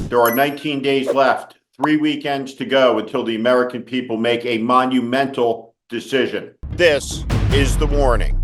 There are 19 days left, 3 weekends to go until the American people make a monumental decision. This is the warning.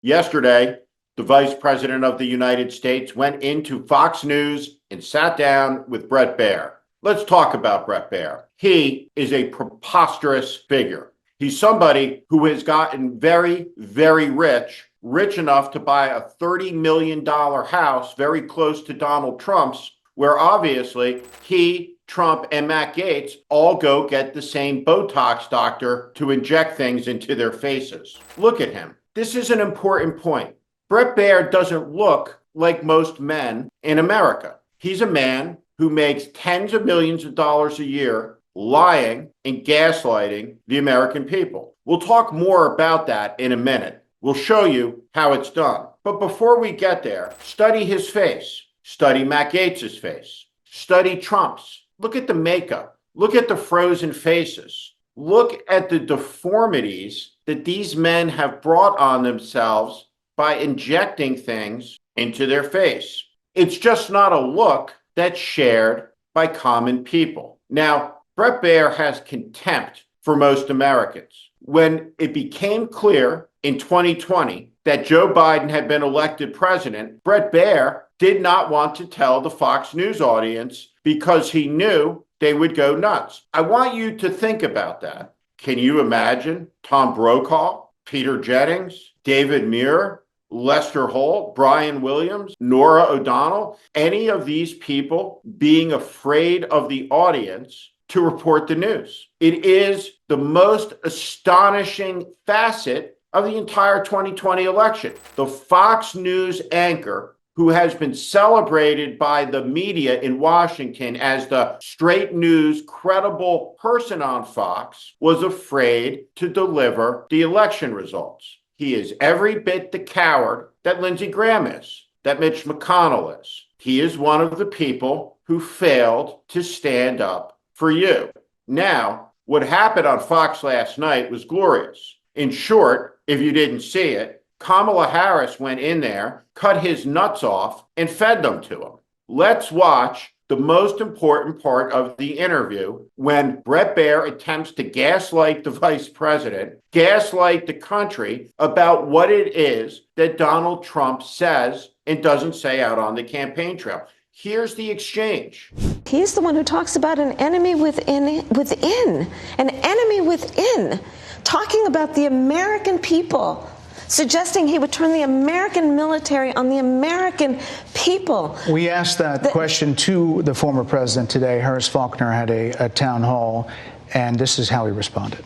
Yesterday, the Vice President of the United States went into Fox News and sat down with Bret Baier. Let's talk about Bret Baier. He is a preposterous figure. He's somebody who has gotten very, very rich enough to buy a $30 million house very close to Donald Trump's, where obviously he, Trump, and Matt Gaetz all go get the same Botox doctor to inject things into their faces. Look at him. This is an important point. Bret Baier doesn't look like most men in America. He's a man who makes tens of millions of dollars a year lying and gaslighting the American people. We'll talk more about that in a minute. We'll show you how it's done. But before we get there, study his face. Study Matt Gaetz's face. Study Trump's. Look at the makeup. Look at the frozen faces. Look at the deformities that these men have brought on themselves by injecting things into their face. It's just not a look that's shared by common people. Now, Bret Baier has contempt for most Americans. When it became clear in 2020 that Joe Biden had been elected president, Bret Baier did not want to tell the Fox News audience because he knew they would go nuts. I want you to think about that. Can you imagine Tom Brokaw, Peter Jennings, David Muir, Lester Holt, Brian Williams, Norah O'Donnell, any of these people being afraid of the audience to report the news? It is the most astonishing facet of the entire 2020 election. The Fox News anchor, who has been celebrated by the media in Washington as the straight news, credible person on Fox, was afraid to deliver the election results. He is every bit the coward that Lindsey Graham is, that Mitch McConnell is. He is one of the people who failed to stand up for you. Now, what happened on Fox last night was glorious. In short, if you didn't see it, Kamala Harris went in there, cut his nuts off, and fed them to him. Let's watch the most important part of the interview when Bret Baier attempts to gaslight the vice president, gaslight the country about what it is that Donald Trump says and doesn't say out on the campaign trail. Here's the exchange. He's the one who talks about an enemy within, an enemy within, talking about the American people, suggesting he would turn the American military on the American people. We asked that question to the former president today. Harris Faulkner had a town hall, and this is how he responded.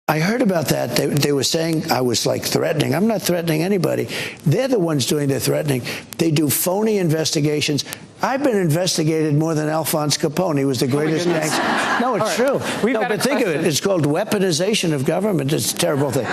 I heard about that. They were saying I was like threatening. I'm not threatening anybody. They're the ones doing the threatening. They do phony investigations. I've been investigated more than Alphonse Capone. He was the greatest gangster. No, it's true. But think of it. It's called weaponization of government. It's a terrible thing.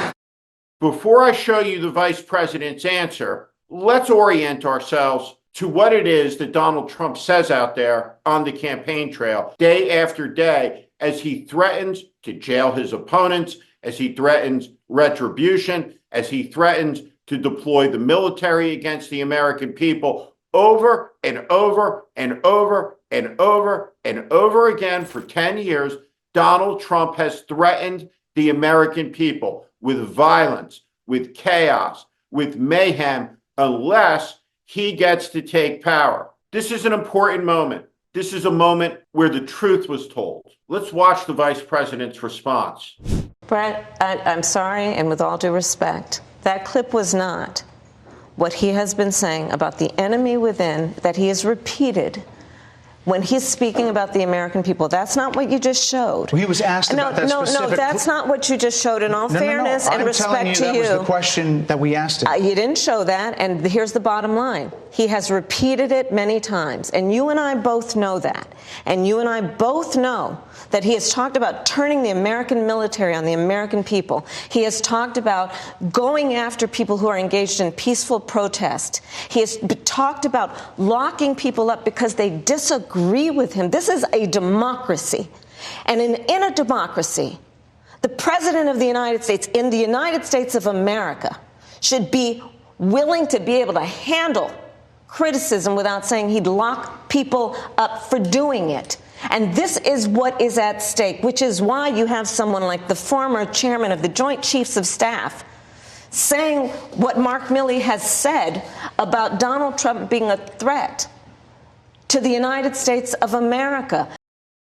Before I show you the vice president's answer, let's orient ourselves to what it is that Donald Trump says out there on the campaign trail day after day as he threatens to jail his opponents, as he threatens retribution, as he threatens to deploy the military against the American people over and over and over and over and over again for 10 years. Donald Trump has threatened the American people with violence, with chaos, with mayhem, unless he gets to take power. This is an important moment. This is a moment where the truth was told. Let's watch the vice president's response. Bret, I'm sorry, and with all due respect, that clip was not what he has been saying about the enemy within that he has repeated when he's speaking about the American people. That's not what you just showed. Well, he was asked about that specific... No, that's not what you just showed. In all fairness and respect to you... That was the question that we asked him. You didn't show that, and here's the bottom line. He has repeated it many times, and you and I both know that. And you and I both know that he has talked about turning the American military on the American people. He has talked about going after people who are engaged in peaceful protest. He has talked about locking people up because they disagree with him. This is a democracy. And in a democracy, the President of the United States, in the United States of America, should be willing to be able to handle criticism without saying he'd lock people up for doing it. And this is what is at stake, which is why you have someone like the former chairman of the Joint Chiefs of Staff saying what Mark Milley has said about Donald Trump being a threat to the United States of America.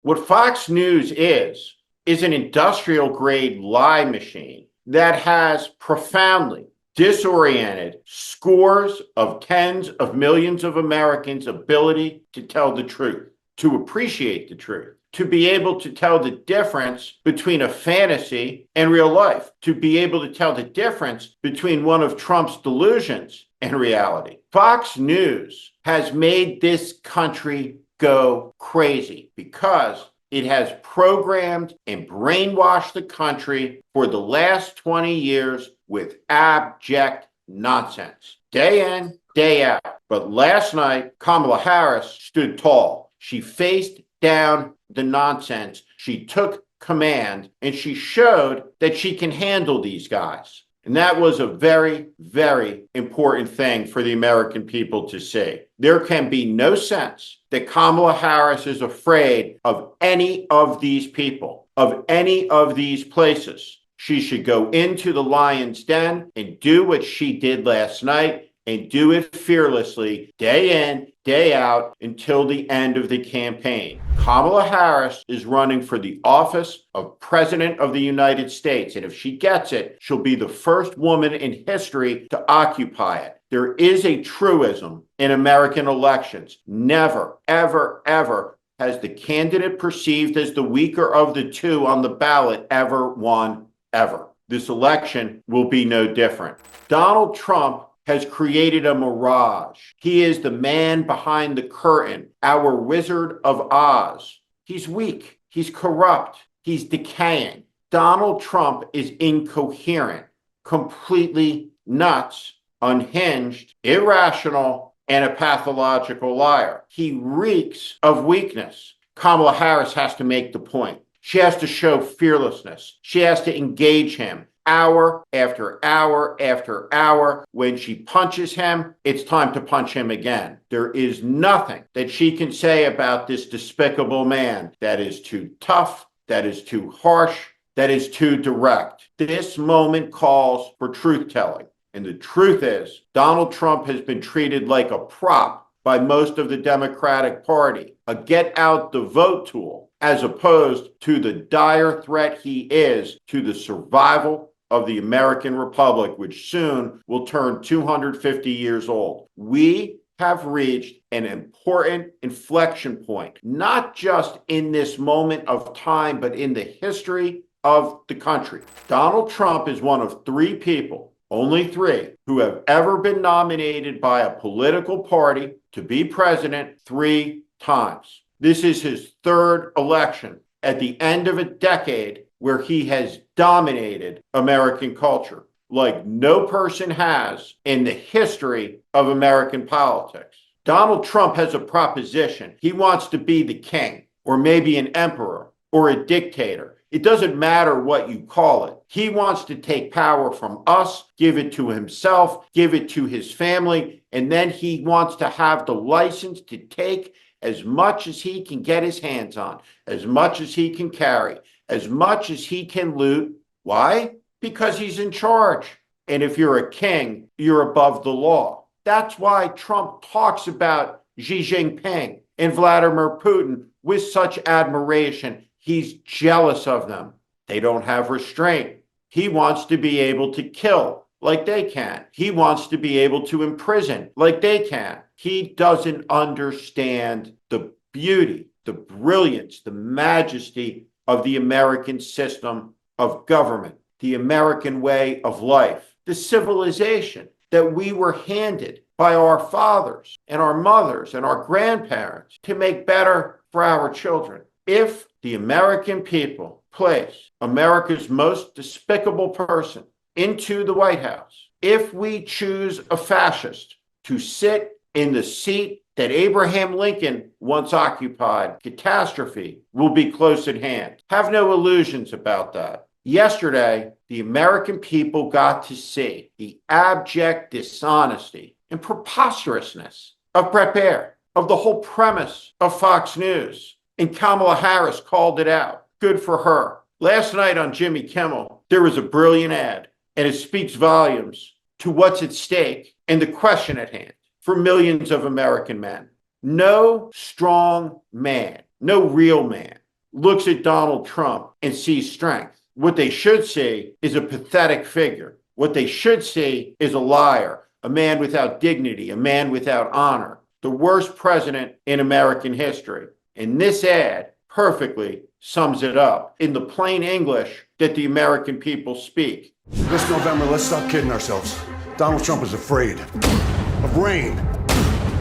What Fox News is an industrial-grade lie machine that has profoundly disoriented scores of tens of millions of Americans' ability to tell the truth, to appreciate the truth, to be able to tell the difference between a fantasy and real life, to be able to tell the difference between one of Trump's delusions and reality. Fox News has made this country go crazy because it has programmed and brainwashed the country for the last 20 years with abject nonsense, day in, day out. But last night, Kamala Harris stood tall. She faced down the nonsense. She took command, and she showed that she can handle these guys. And that was a very, very important thing for the American people to see. There can be no sense that Kamala Harris is afraid of any of these people, of any of these places. She should go into the lion's den and do what she did last night and do it fearlessly, day in, day out, until the end of the campaign. Kamala Harris is running for the office of President of the United States, and if she gets it, she'll be the first woman in history to occupy it. There is a truism in American elections. Never, ever, ever has the candidate perceived as the weaker of the two on the ballot ever won, ever. This election will be no different. Donald Trump has created a mirage. He is the man behind the curtain, our Wizard of Oz. He's weak. He's corrupt. He's decaying. Donald Trump is incoherent, completely nuts, unhinged, irrational, and a pathological liar. He reeks of weakness. Kamala Harris has to make the point. She has to show fearlessness. She has to engage him. Hour after hour after hour. When she punches him, it's time to punch him again. There is nothing that she can say about this despicable man that is too tough, that is too harsh, that is too direct. This moment calls for truth-telling. And the truth is, Donald Trump has been treated like a prop by most of the Democratic Party, a get-out-the-vote tool, as opposed to the dire threat he is to the survival of the American Republic, which soon will turn 250 years old. We have reached an important inflection point, not just in this moment of time, but in the history of the country. Donald Trump is one of three people, only three, who have ever been nominated by a political party to be president 3 times. This is his third election at the end of a decade where he has dominated American culture like no person has in the history of American politics. Donald Trump has a proposition. He wants to be the king, or maybe an emperor, or a dictator. It doesn't matter what you call it. He wants to take power from us, give it to himself, give it to his family, and then he wants to have the license to take as much as he can get his hands on, as much as he can carry, as much as he can loot. Why? Because he's in charge. And if you're a king, you're above the law. That's why Trump talks about Xi Jinping and Vladimir Putin with such admiration. He's jealous of them. They don't have restraint. He wants to be able to kill like they can. He wants to be able to imprison like they can. He doesn't understand the beauty, the brilliance, the majesty of the American system of government, the American way of life, the civilization that we were handed by our fathers and our mothers and our grandparents to make better for our children. If the American people place America's most despicable person into the White House, if we choose a fascist to sit in the seat that Abraham Lincoln once occupied, catastrophe will be close at hand. Have no illusions about that. Yesterday, the American people got to see the abject dishonesty and preposterousness of Bret Baier, of the whole premise of Fox News. And Kamala Harris called it out. Good for her. Last night on Jimmy Kimmel, there was a brilliant ad, and it speaks volumes to what's at stake and the question at hand for millions of American men. No strong man, no real man, looks at Donald Trump and sees strength. What they should see is a pathetic figure. What they should see is a liar, a man without dignity, a man without honor, the worst president in American history. And this ad perfectly sums it up in the plain English that the American people speak. This November, let's stop kidding ourselves. Donald Trump is afraid of rain,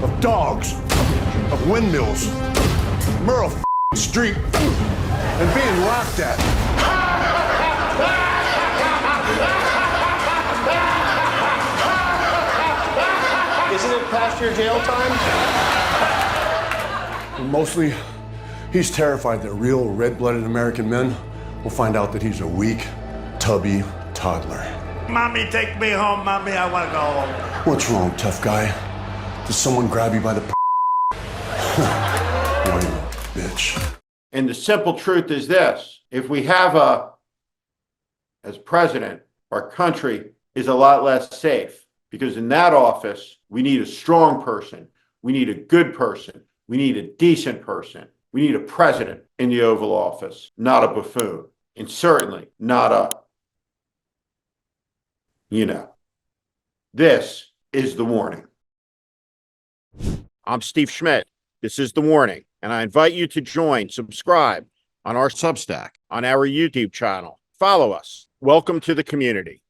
of dogs, of windmills, Merle Street, and being laughed at. Isn't it past your jail time? Mostly, he's terrified that real red-blooded American men will find out that he's a weak, tubby toddler. Mommy, take me home. Mommy, I want to go home. What's wrong, tough guy? Did someone grab you by the Boy, you bitch. And the simple truth is this: if we have as president, our country is a lot less safe, because in that office, we need a strong person. We need a good person. We need a decent person. We need a president in the Oval Office, not a buffoon, and certainly not This is The Warning. I'm Steve Schmidt. This is The Warning, and I invite you to subscribe on our Substack, on our YouTube channel. Follow us. Welcome to the community.